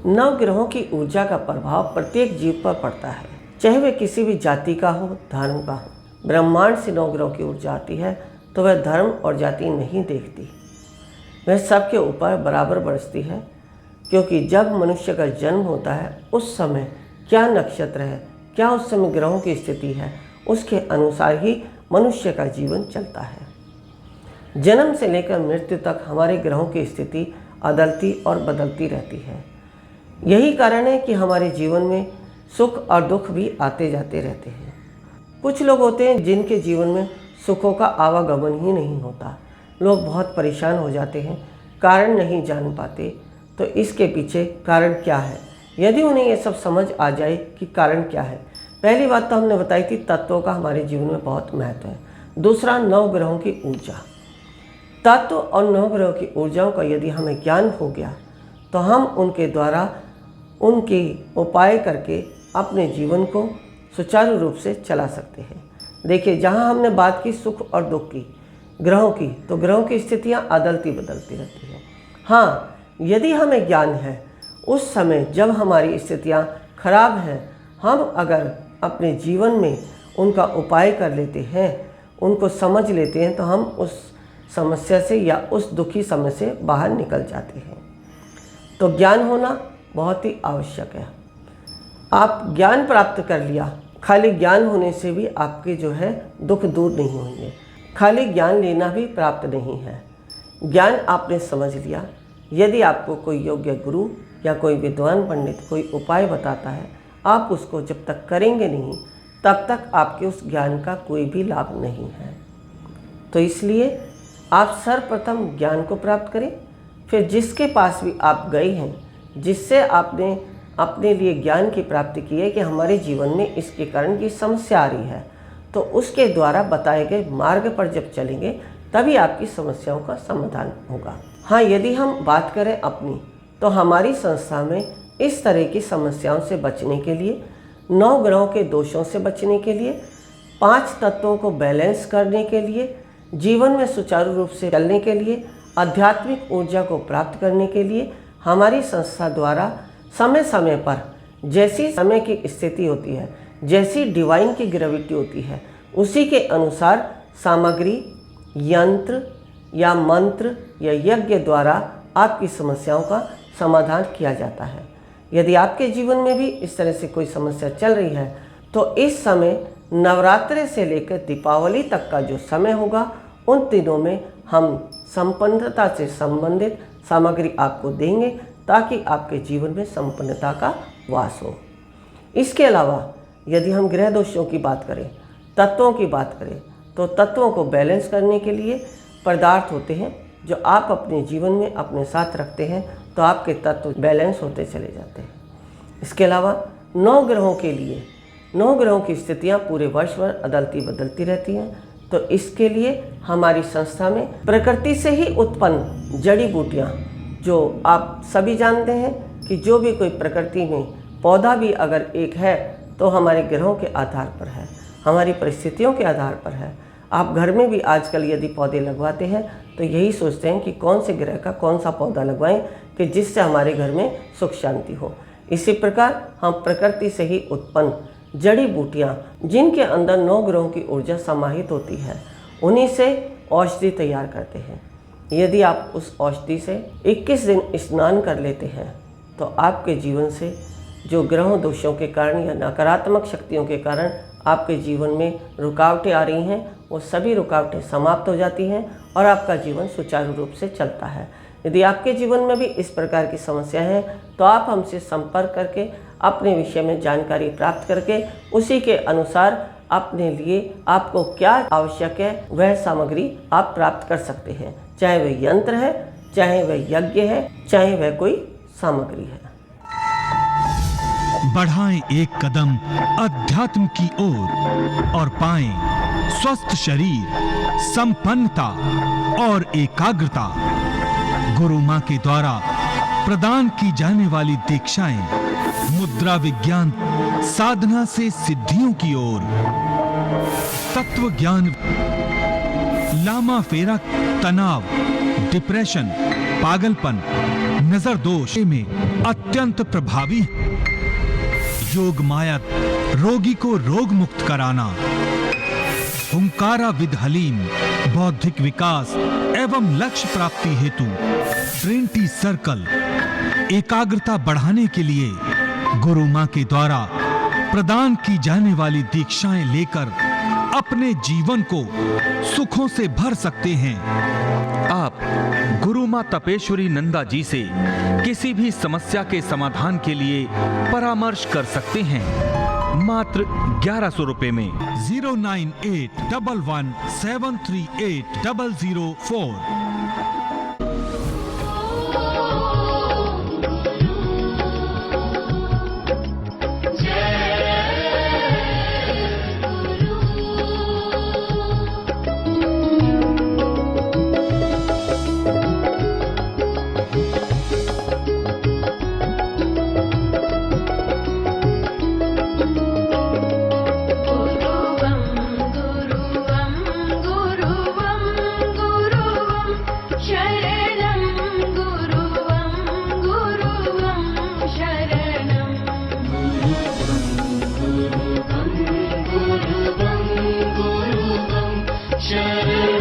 नवग्रहों की ऊर्जा का प्रभाव प्रत्येक जीव पर पड़ता है, चाहे वह किसी भी जाति का हो, धर्म का हो। ब्रह्मांड से नवग्रहों की ऊर्जा आती है तो वह धर्म और जाति नहीं देखती, वह सबके ऊपर बराबर बरसती है, क्योंकि जब मनुष्य का जन्म होता है उस समय क्या नक्षत्र है, क्या उस समय ग्रहों की स्थिति है, उसके अनुसार ही मनुष्य का जीवन चलता है। जन्म से लेकर मृत्यु तक हमारे ग्रहों की स्थिति अदलती और बदलती रहती है। यही कारण है कि हमारे जीवन में सुख और दुख भी आते जाते रहते हैं। कुछ लोग होते हैं जिनके जीवन में सुखों का आवागमन ही नहीं होता। लोग बहुत परेशान हो जाते हैं, कारण नहीं जान पाते। तो इसके पीछे कारण क्या है, यदि उन्हें ये सब समझ आ जाए कि कारण क्या है। पहली बात तो हमने बताई थी, तत्वों का हमारे जीवन में बहुत महत्व है। दूसरा, नवग्रहों की ऊर्जा। तत्व और नवग्रहों की ऊर्जाओं का यदि हमें ज्ञान हो गया तो हम उनके द्वारा उनके उपाय करके अपने जीवन को सुचारू रूप से चला सकते हैं। देखिए, जहाँ हमने बात की सुख और दुख की, ग्रहों की, तो ग्रहों की स्थितियाँ अदलती बदलती रहती हैं। हाँ, यदि हमें ज्ञान है, उस समय जब हमारी स्थितियाँ खराब हैं, हम अगर अपने जीवन में उनका उपाय कर लेते हैं, उनको समझ लेते हैं, तो हम उस समस्या से या उस दुखी समय से बाहर निकल जाते हैं। तो ज्ञान होना बहुत ही आवश्यक है। आप ज्ञान प्राप्त कर लिया, खाली ज्ञान होने से भी आपके जो है दुख दूर नहीं होंगे। खाली ज्ञान लेना भी प्राप्त नहीं है। ज्ञान आपने समझ लिया, यदि आपको कोई योग्य गुरु या कोई विद्वान पंडित कोई उपाय बताता है, आप उसको जब तक करेंगे नहीं तब तक आपके उस ज्ञान का कोई भी लाभ नहीं है। तो इसलिए आप सर्वप्रथम ज्ञान को प्राप्त करें, फिर जिसके पास भी आप गए हैं, जिससे आपने अपने लिए ज्ञान की प्राप्ति की है कि हमारे जीवन में इसके कारण की समस्या आ रही है, तो उसके द्वारा बताए गए मार्ग पर जब चलेंगे तभी आपकी समस्याओं का समाधान होगा। हाँ, यदि हम बात करें अपनी, तो हमारी संस्था में इस तरह की समस्याओं से बचने के लिए, 9 ग्रहों के दोषों से बचने के लिए, 5 तत्वों को बैलेंस करने के लिए, जीवन में सुचारू रूप से चलने के लिए, आध्यात्मिक ऊर्जा को प्राप्त करने के लिए हमारी संस्था द्वारा समय समय पर जैसी समय की स्थिति होती है, जैसी डिवाइन की ग्रेविटी होती है, उसी के अनुसार सामग्री, यंत्र या मंत्र या यज्ञ द्वारा आपकी समस्याओं का समाधान किया जाता है। यदि आपके जीवन में भी इस तरह से कोई समस्या चल रही है, तो इस समय नवरात्रि से लेकर दीपावली तक का जो समय होगा, उन दिनों में हम संपन्नता से संबंधित सामग्री आपको देंगे, ताकि आपके जीवन में संपन्नता का वास हो। इसके अलावा यदि हम ग्रह दोषों की बात करें, तत्वों की बात करें, तो तत्वों को बैलेंस करने के लिए पदार्थ होते हैं जो आप अपने जीवन में अपने साथ रखते हैं, तो आपके तत्व बैलेंस होते चले जाते हैं। इसके अलावा 9 ग्रहों के लिए, 9 ग्रहों की स्थितियाँ पूरे वर्ष भर अदलती बदलती रहती हैं, तो इसके लिए हमारी संस्था में प्रकृति से ही उत्पन्न जड़ी बूटियाँ, जो आप सभी जानते हैं कि जो भी कोई प्रकृति में पौधा भी अगर एक है तो हमारे ग्रहों के आधार पर है, हमारी परिस्थितियों के आधार पर है। आप घर में भी आजकल यदि पौधे लगवाते हैं तो यही सोचते हैं कि कौन से ग्रह का कौन सा पौधा लगवाएं कि जिससे हमारे घर में सुख शांति हो। इसी प्रकार हम प्रकृति से ही उत्पन्न जड़ी बूटियाँ, जिनके अंदर 9 ग्रहों की ऊर्जा समाहित होती है, उन्हीं से औषधि तैयार करते हैं। यदि आप उस औषधि से 21 दिन स्नान कर लेते हैं, तो आपके जीवन से जो ग्रहों दोषों के कारण या नकारात्मक शक्तियों के कारण आपके जीवन में रुकावटें आ रही हैं, वो सभी रुकावटें समाप्त हो जाती हैं और आपका जीवन सुचारू रूप से चलता है। यदि आपके जीवन में भी इस प्रकार की समस्या है, तो आप हमसे संपर्क करके अपने विषय में जानकारी प्राप्त करके उसी के अनुसार अपने लिए आपको क्या आवश्यक है वह सामग्री आप प्राप्त कर सकते हैं, चाहे वह यंत्र है, चाहे वह यज्ञ है, चाहे वह कोई सामग्री है। बढ़ाएं एक कदम अध्यात्म की ओर और पाएं स्वस्थ शरीर, संपन्नता और एकाग्रता। गुरु मां के द्वारा प्रदान की जाने वाली दीक्षाएं मुद्रा विज्ञान साधना से सिद्धियों की ओर, तत्व ज्ञान, लामा फेरा, तनाव, डिप्रेशन, पागलपन, नजर दोष में अत्यंत प्रभावी है। योग मायत रोगी को रोग मुक्त कराना, हुंकारा विद हलीम बौद्धिक विकास एवं लक्ष्य प्राप्ति हेतु ट्रिनिटी सर्कल एकाग्रता बढ़ाने के लिए गुरु मां के द्वारा प्रदान की जाने वाली दीक्षाएं लेकर अपने जीवन को सुखों से भर सकते हैं। आप गुरु मां तपेश्वरी नंदा जी से किसी भी समस्या के समाधान के लिए परामर्श कर सकते हैं मात्र 1100 रुपए में। 09811738004। शरणं